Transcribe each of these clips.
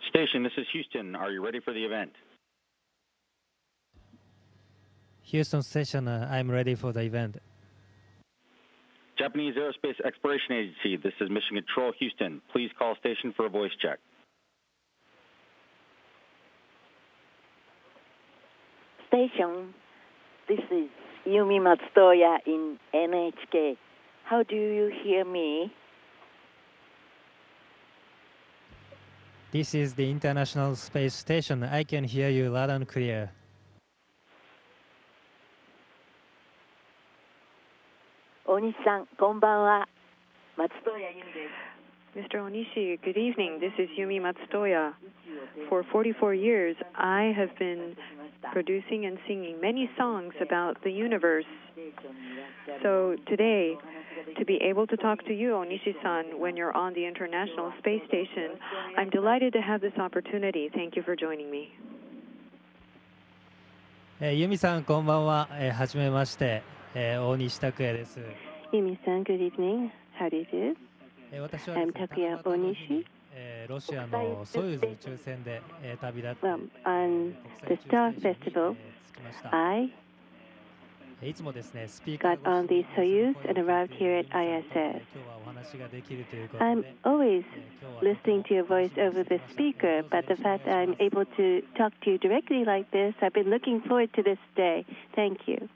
Station, this is Houston. Are you ready for the event? Houston Station, I'm ready for the event. Japanese Aerospace Exploration Agency, this is Mission Control Houston. Please call station for a voice check. Station, this is Yumi Matsutoya in NHK. How do you hear me? This is the International Space Station. I can hear you loud and clear. Onishi-san, こんばんは。Matsutoya Yumi desu. Mr. Onishi, good evening. This is Yumi Matsutoya. For 44 years, I have been producing and singing many songs about the universe. So today, to be able to talk to you, Onishi-san, when you're on the International Space Station, I'm delighted to have this opportunity. Thank you for joining me. ユミさん、こんばんは。はじめまして、大西拓也です。Yumi-san, good evening. How do you do? 私は I'm Takuya Onishi. ロシアのソユーズ宇宙船で旅立って、 on the Star Festival, I いつもですね、スピー got on the Soyuz and arrived here at ISS. 今日はお話ができるということで、 I'm always listening to your voice over the speaker, but the fact that I'm able to talk to you directly like this, I've been looking forward to this day. Thank you.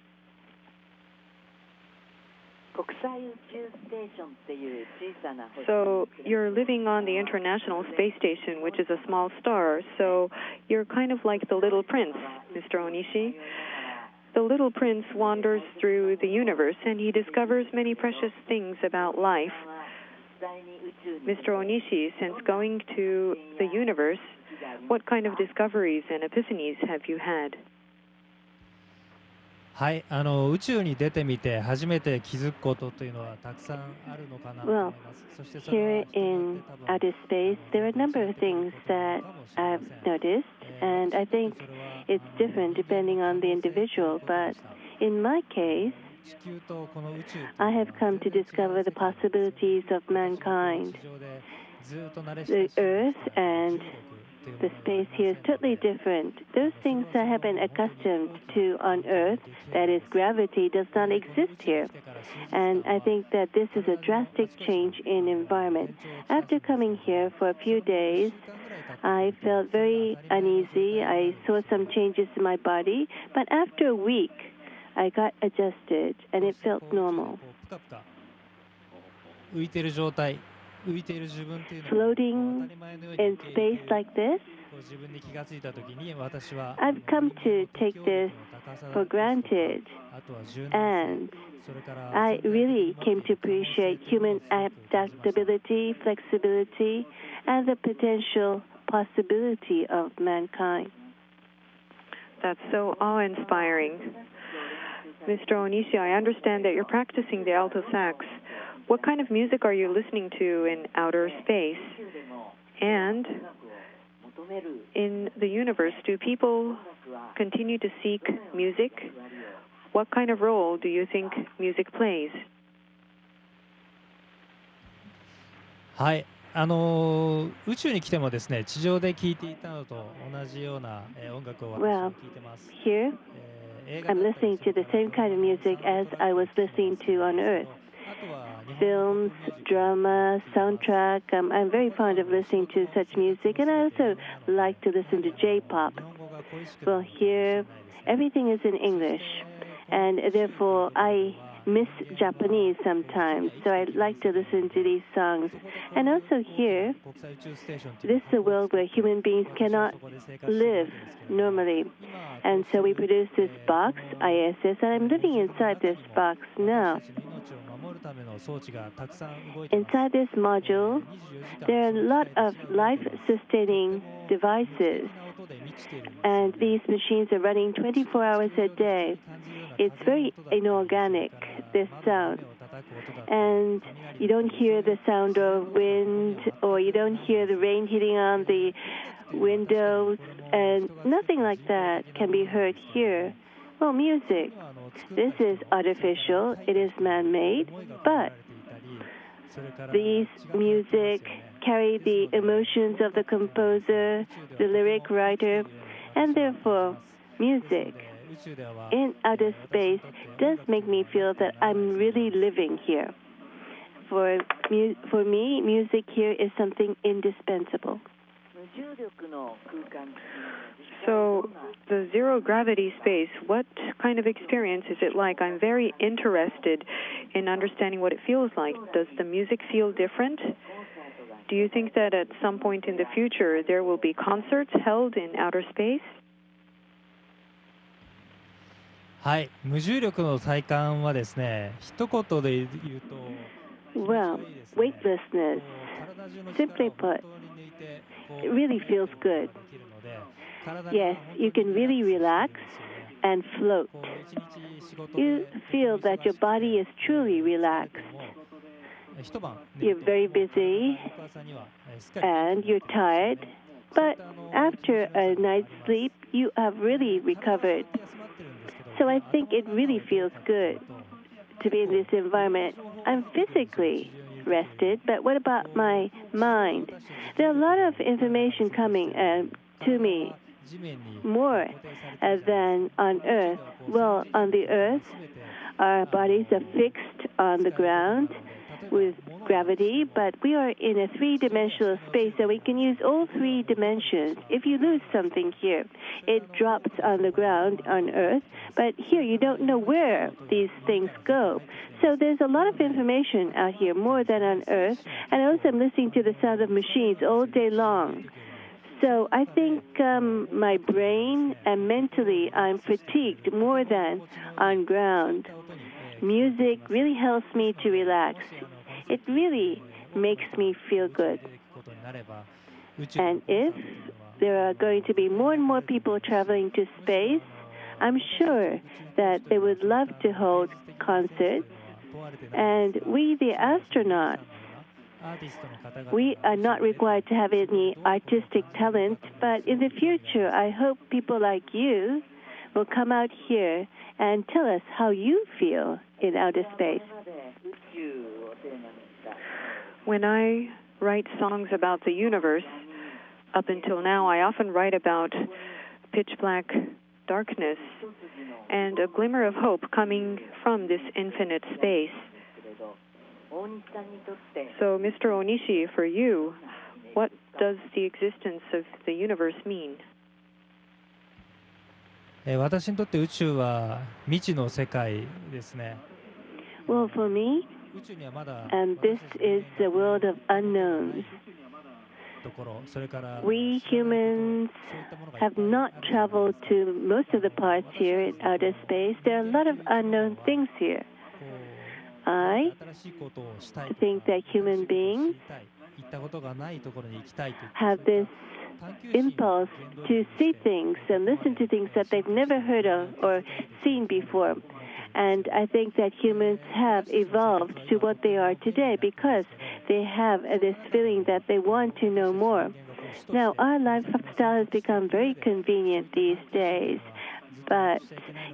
So you're living on the International Space Station, which is a small star. So you're kind of like the little prince, Mr. Onishi. The little prince wanders through the universe and he discovers many precious things about life. Mr. Onishi, since going to the universe, what kind of discoveries and epiphanies have you had? はい、宇宙に出てみて初めて気づくことというのはたくさんあるのかなと思います。そしてそれは Here in outer space, there are a number of things that I've noticed, and I think it's different depending on the individual. But in my case, 地球とこの宇宙 I have come to discover the possibilities of mankind. 地上でずっと慣れ The 親しんで Earth and という the space here is totally different. Those things I have been accustomed to on Earth, that is, gravity, does not exist here. And I think that this is a drastic change in environment. After coming here for a few days, I felt very uneasy. I saw some changes in my body. But after a week, I got adjusted, and it felt normal. ぷかぷか浮いている状態、浮いている自分というのを Floating 当たり前のように in 受け入れ space て like this, 自分に気がついたときに私は I've come to take this for granted. あとは柔軟 And それから I really came to appreciate human adaptability, flexibility, and the potential possibility of mankind. That's so awe-inspiring. Mr. Onishi, I understand that you're practicing the alto sax. What kind of music are you listening to in outer space? And in the universe, do people continue to seek music? What kind of role do you think music plays? はい、宇宙に来てもですね、地上で聴いていたのと同じような音楽を私は聴いてます。 Here, 映画 I'm だったり listening to the same kind of music as I was listening to on Earth. あとは日本 Films, drama, soundtrack. I'm very fond of listening to such music, and I also like to listen to J-pop. 日本語が恋しく Well, here, everything is in English, and therefore I miss Japanese sometimes, so I like to listen to these songs. And also here, 国際宇宙ステーションという this is a world where human beings cannot そこで生活している live んですけど normally. And so we produce this box, ISS, and I'm living inside this box now. 私たちの命を守るための装置がたくさん動いています。 Inside this module, 24時間 there are a lot of life-sustaining devices, 音で満ちている and these machines are running 24 hours a day. It's very inorganic, this sound. And you don't hear the sound of wind, or you don't hear the rain hitting on the windows, and nothing like that can be heard here. Well, music. This is artificial, it is man-made, but these music carry the emotions of the composer, the lyric writer, and therefore music in outer space does make me feel that I'm really living here. For me, music here is something indispensable. So, the zero gravity space, what kind of experience is it like? I'm very interested in understanding what it feels like. Does the music feel different? Do you think that at some point in the future there will be concerts held in outer space? はい、無重力の体感はですね、一言で言うと、Well, weightlessness, simply put, it really feels good. Yes, you can really relax and float. You feel that your body is truly relaxed. You're very busy and you're tired, but after a night's sleep, you have really recovered. So I think it really feels good to be in this environment. I'm physically rested, but what about my mind? There are a lot of information coming to me, more than on Earth. Well, on the Earth, our bodies are fixed on the ground with gravity, but we are in a three-dimensional space, so we can use all three dimensions. If you lose something here, it drops on the ground on Earth, but here you don't know where these things go. So there's a lot of information out here, more than on Earth, and also I'm listening to the sound of machines all day long. So I think my brain and mentally I'm fatigued more than on ground. Music really helps me to relax. It really makes me feel good. And if there are going to be more and more people traveling to space, I'm sure that they would love to hold concerts. And we, the astronauts, we are not required to have any artistic talent, but in the future, I hope people like you will come out here and tell us how you feel in outer space. When I write songs about the universe, up until now, I often write about pitch black darkness and a glimmer of hope coming from this infinite space. So, Mr. Onishi, for you, what does the existence of the universe mean? 私にとって宇宙は未知の世界ですね。Well, for me, this is the world of unknowns. We humans have not traveled to most of the parts here in outer space. There are a lot of unknown things here. I think that human beings have this impulse to see things and listen to things that they've never heard of or seen before. And I think that humans have evolved to what they are today because they have this feeling that they want to know more. Now, our lifestyle has become very convenient these days. But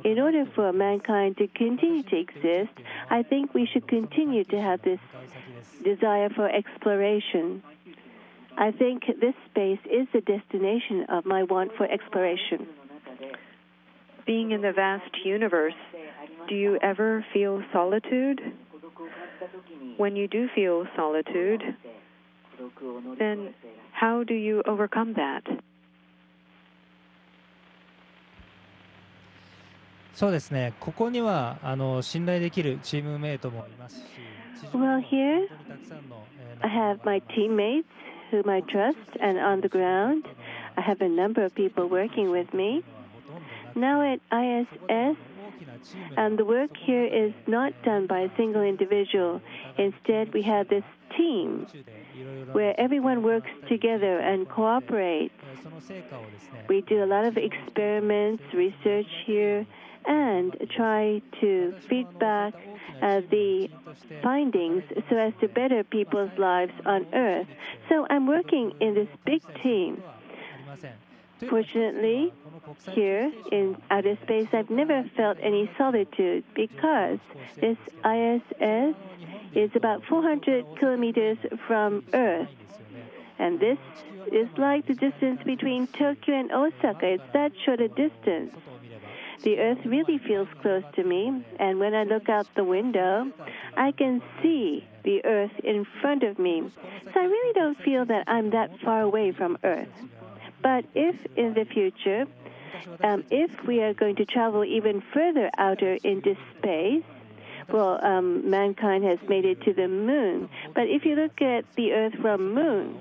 in order for mankind to continue to exist, I think we should continue to have this desire for exploration. I think this space is the destination of my want for exploration. Being in the vast universe, do you ever feel solitude? When you do feel solitude, then how do you overcome that? そうですね。ここには信頼できるチームメイトもいますし、Well, here I have my teammates whom I trust, and on the ground I have a number of people working with me. Now at ISS, and the work here is not done by a single individual. Instead, we have this team where everyone works together and cooperates. We do a lot of experiments, research here, and try to feed back the findings so as to better people's lives on Earth. So I'm working in this big team. Fortunately, here in outer space, I've never felt any solitude because this ISS is about 400 kilometers from Earth. And this is like the distance between Tokyo and Osaka. It's that short a distance. The Earth really feels close to me, and when I look out the window, I can see the Earth in front of me. So I really don't feel that I'm that far away from Earth. But if in the future, if we are going to travel even further outer into space, well, mankind has made it to the moon. But if you look at the Earth from moon,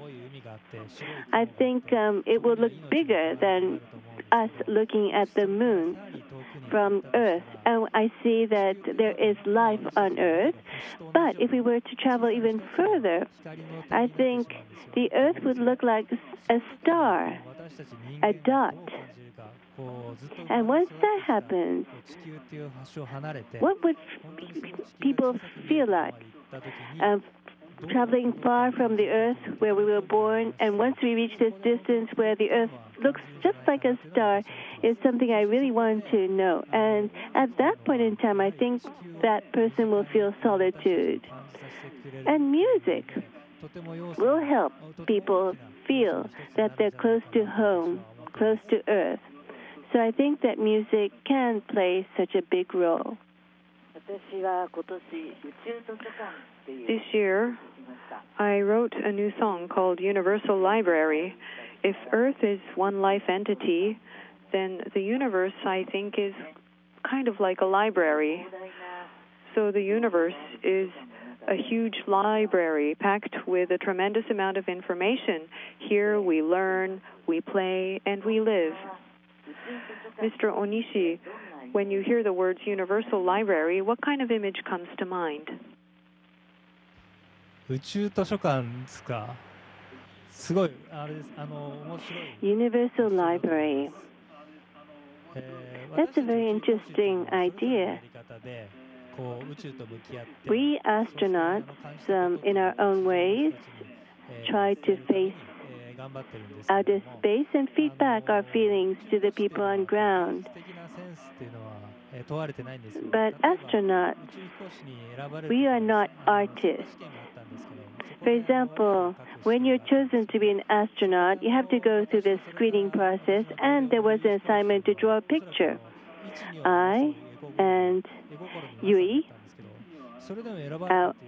I think it will look bigger than us looking at the moon from Earth. And I see that there is life on Earth. But if we were to travel even further, I think the Earth would look like a star, a dot. And once that happens, what would people feel like? Traveling far from the Earth where we were born, and once we reach this distance where the Earth looks just like a star, is something I really want to know. And at that point in time, I think that person will feel solitude. And music will help people feel that they're close to home, close to Earth. So I think that music can play such a big role. This year, I wrote a new song called Universal Library. If Earth is one life entity, then the universe, I think, is kind of like a library. So the universe is a huge library packed with a tremendous amount of information. Here we learn, we play, and we live. Mr. Onishi, when you hear the words Universal Library, what kind of image comes to mind? 宇宙図書館ですか。すごいあれです。面白い。Universal Library. That's a very interesting idea. We astronauts, in our own ways, try to face outer space and feed back our feelings to the people on ground. But astronauts, we are not artists. For example, when you're chosen to be an astronaut, you have to go through the screening process, and there was an assignment to draw a picture. I and Yui,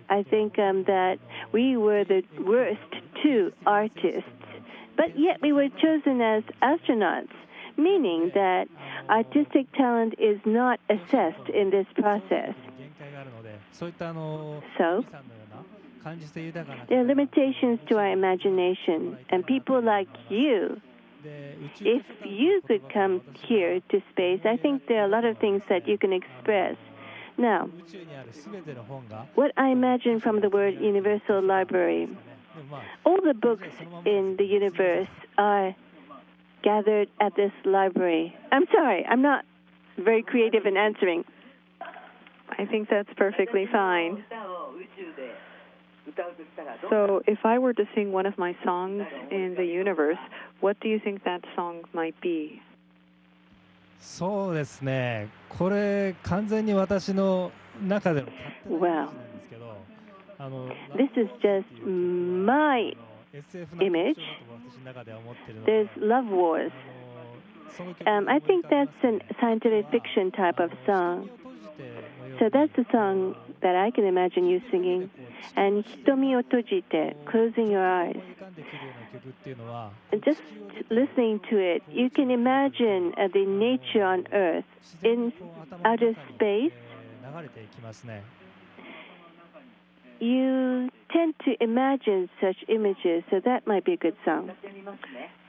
I think that we were the worst two artists, but yet we were chosen as astronauts, meaning that artistic talent is not assessed in this process. So, there are limitations to our imagination, and people like you, if you could come here to space, I think there are a lot of things that you can express. Now, what I imagine from the word Universal Library, all the books in the universe are gathered at this library. I'm sorry, I'm not very creative in answering. I think that's perfectly fine. So if I were to sing one of my songs in the universe, what do you think that song might be? そうですね。これ完全に私の中での勝手なイメージなんですけど、This is just my image. There's Love Wars. I think that's a scientific fiction type of song. So that's the song that I can imagine you singing. And Hitomi o tojite, closing your eyes. And just listening to it, you can imagine the nature on Earth in outer space. You tend to imagine such images, so that might be a good song.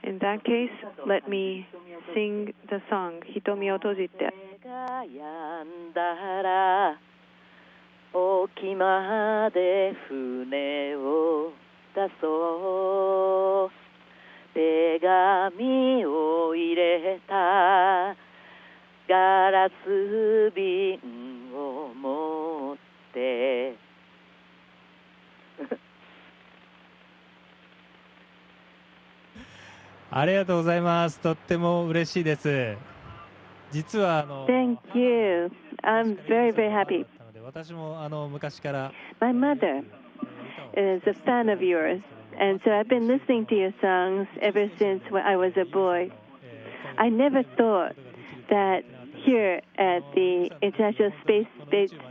In that case, let me sing the song Hitomi o tojite. 沖まで船を出そう手紙を入れたガラス瓶を持ってありがとうございます。とっても嬉しいです。実はThank you. I'm very, very happy. 私も昔から My mother is a fan of yours, And so I've been listening to your songs ever since when I was a boy. I never thought that here at the International Space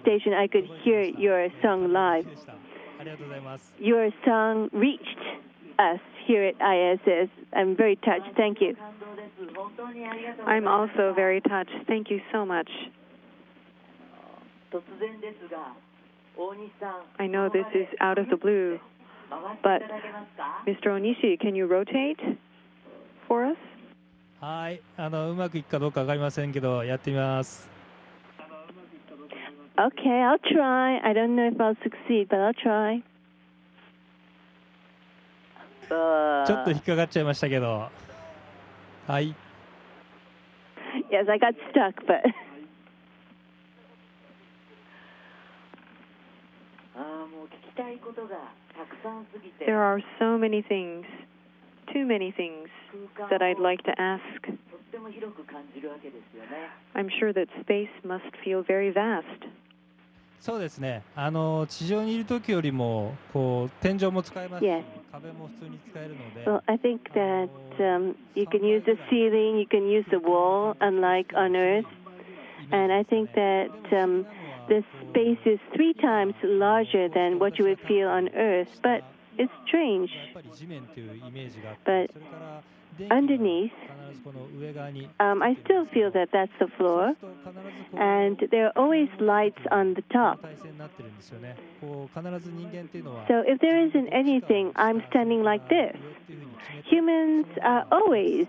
Station I could hear your song live. Your song reached us here at ISS. I'm very touched. Thank you. I'm also very touched. Thank you so much. I know this is out of the blue, but Mr. Onishi, can you rotate for us? はい、うまくいくかどうかわかりませんけど、やってみます。Okay, I'll try. I don't know if I'll succeed, but I'll try. ちょっと引っかかっちゃいましたけど。はい。Yes, I got stuck, but. There are so many things, too many things that I'd like to ask. I'm sure that space must feel very vast. そうですね。地上にいる時よりもこう天井も使えますし、壁も普通に使えるので。Well, I think that you can use the ceiling, you can use the wall, unlike on Earth. And I think that the space is 3 times larger than what you would feel on Earth. But it's strange. But underneath, I still feel that that's the floor, and there are always lights on the top. So if there isn't anything, I'm standing like this. Humans are always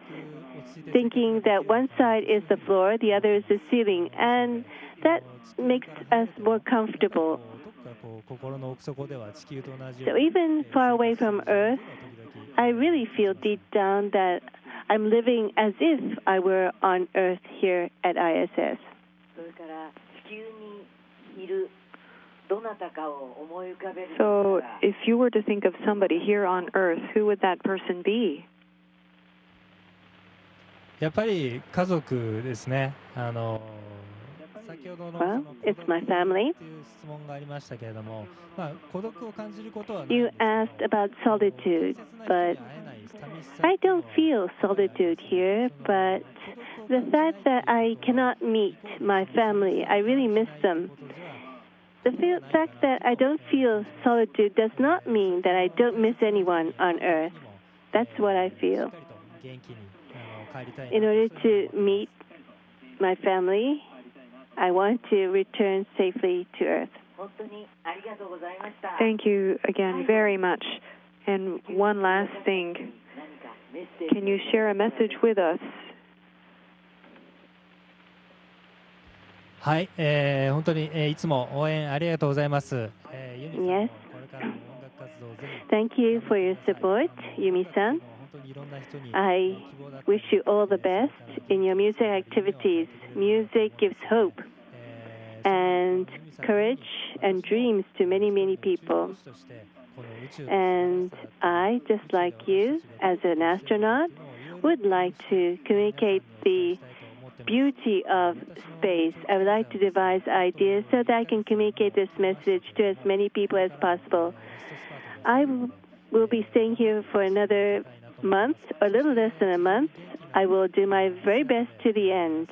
thinking that one side is the floor, the other is the ceiling, and that makes us more comfortable. So even far away from Earth, I really feel deep down that I'm living as if I were on Earth here at ISS. So if you were to think of somebody here on Earth, who would that person be? やっぱり家族ですね。Well, it's my family. You asked about solitude, but I don't feel solitude here, but the fact that I cannot meet my family, I really miss them. The fact that I don't feel solitude does not mean that I don't miss anyone on Earth. That's what I feel. In order to meet my family, I want to return safely to Earth. Thank you again very much. And one last thing. Can you share a message with us? はい、本当に、いつも応援ありがとうございます。Yes. Thank you for your support, Yumi-san. I wish you all the best in your music activities. Music gives hope and courage and dreams to many, many people. And I, just like you, as an astronaut, would like to communicate the beauty of space. I would like to devise ideas so that I can communicate this message to as many people as possible. I will be staying here for another month, or a little less than a month. I will do my very best to the end.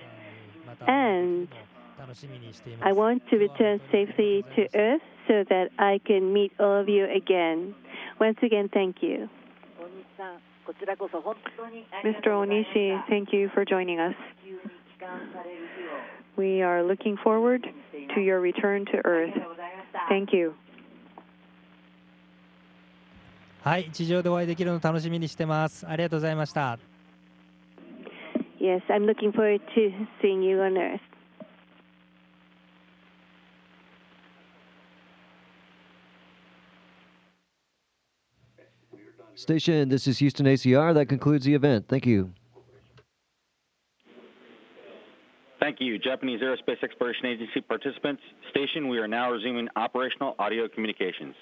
And I want to return safely to Earth so that I can meet all of you again. Once again, thank you. Mr. Onishi, thank you for joining us. We are looking forward to your return to Earth. Thank you. はい、地上でお会いできるのを楽しみにしてます。ありがとうございました。Yes, I'm looking forward to seeing you on Earth. Station, this is Houston ACR. That concludes the event. Thank you. Thank you, Japanese Aerospace Exploration Agency participants. Station, we are now resuming operational audio communications.